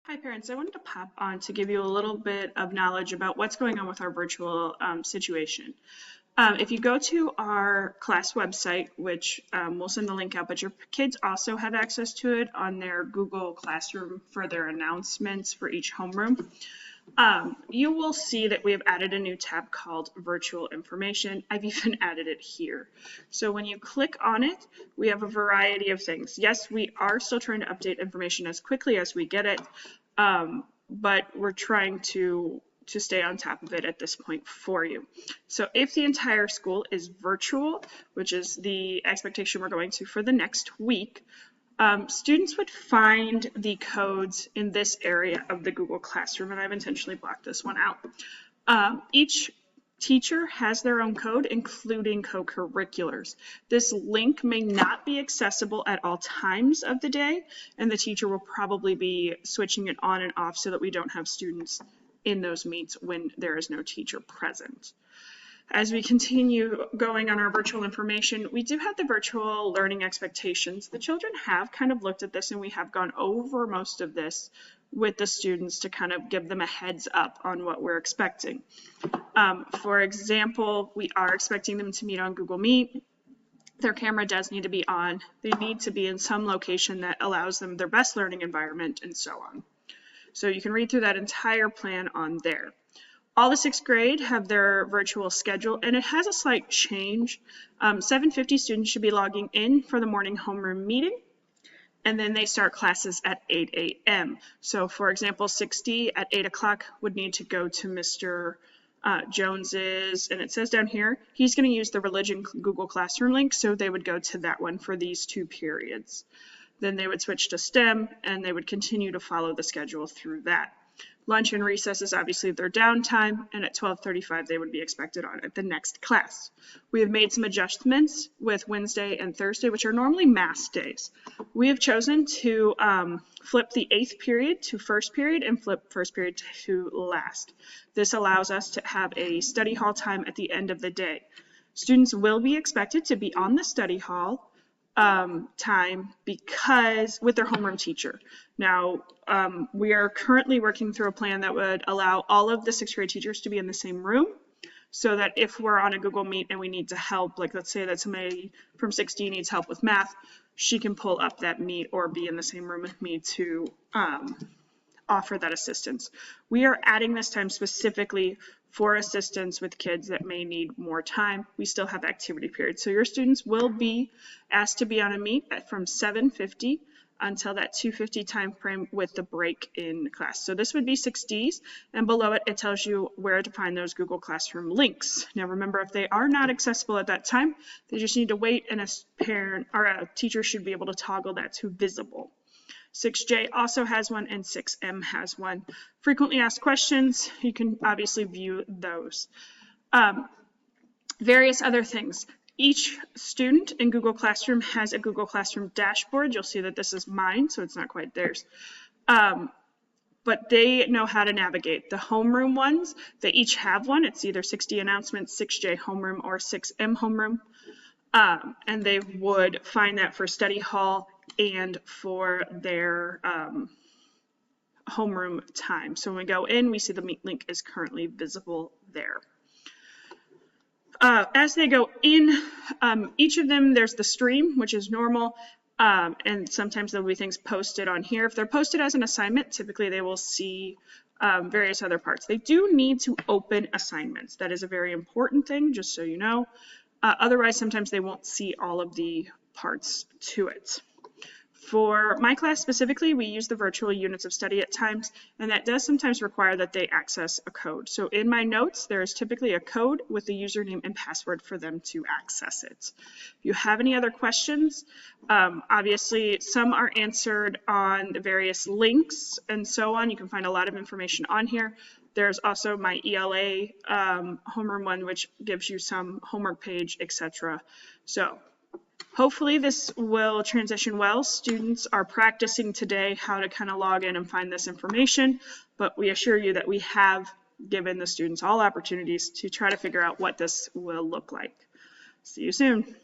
Hi parents, I wanted to pop on to give you a little bit of knowledge about what's going on with our virtual situation. If you go to our class website, which we'll send the link out, but your kids also have access to it on their Google Classroom for their announcements for each homeroom. You will see that we have added a new tab called Virtual Information. I've even added it here. So when you click on it, we have a variety of things. Yes, we are still trying to update information as quickly as we get it, but we're trying to stay on top of it at this point for you. So if the entire school is virtual, which is the expectation we're going to for the next week, students would find the codes in this area of the Google Classroom, and I've intentionally blocked this one out. Each teacher has their own code, including co-curriculars. This link may not be accessible at all times of the day, and the teacher will probably be switching it on and off so that we don't have students in those meets when there is no teacher present. As we continue going on our virtual information, we do have the virtual learning expectations. The children have kind of looked at this, and we have gone over most of this with the students to kind of give them a heads up on what we're expecting. For example, we are expecting them to meet on Google Meet. Their camera does need to be on. They need to be in some location that allows them their best learning environment, and so on. So you can read through that entire plan on there. All the sixth grade have their virtual schedule, and it has a slight change. 750 students should be logging in for the morning homeroom meeting, and then they start classes at 8 a.m. So for example, 60 at 8 o'clock would need to go to Mr. Jones's, and it says down here, he's going to use the religion Google Classroom link, so they would go to that one for these 2 periods. Then they would switch to STEM, and they would continue to follow the schedule through that. Lunch and recess is obviously their downtime, and at 12:35 they would be expected on at the next class. We have made some adjustments with Wednesday and Thursday, which are normally mass days. We have chosen to flip the 8th period to first period and flip first period to last. This allows us to have a study hall time at the end of the day. Students will be expected to be on the study hall time because with their homeroom teacher. Now, we are currently working through a plan that would allow all of the 6th grade teachers to be in the same room, so that if we're on a Google Meet and we need to help, like let's say that somebody from 6D needs help with math, she can pull up that Meet or be in the same room with me to offer that assistance. We are adding this time specifically for assistance with kids that may need more time. We still have activity periods. So your students will be asked to be on a Meet from 7:50 until that 2:50 time frame with the break in class. So this would be 6Ds, and below it, it tells you where to find those Google Classroom links. Now remember, if they are not accessible at that time, they just need to wait, and a parent or a teacher should be able to toggle that to visible. 6J also has one, and 6M has one. Frequently asked questions, you can obviously view those. Various other things. Each student in Google Classroom has a Google Classroom dashboard. You'll see that this is mine, so it's not quite theirs. But they know how to navigate. The homeroom ones, they each have one. It's either 6D announcements, 6J homeroom, or 6M homeroom. And they would find that for study hall and for their homeroom time. So when we go in, we see the Meet link is currently visible there. As they go in, each of them, there's the stream, which is normal, and sometimes there'll be things posted on here. If they're posted as an assignment, typically they will see various other parts. They do need to open assignments. That is a very important thing, just so you know. Otherwise, sometimes they won't see all of the parts to it. For my class specifically, we use the virtual units of study at times, and that does sometimes require that they access a code. So in my notes, there is typically a code with the username and password for them to access it. If you have any other questions, obviously some are answered on the various links and so on. You can find a lot of information on here. There's also my ELA homeroom one, which gives you some homework page, etc. So hopefully this will transition well. Students are practicing today how to kind of log in and find this information, but we assure you that we have given the students all opportunities to try to figure out what this will look like. See you soon.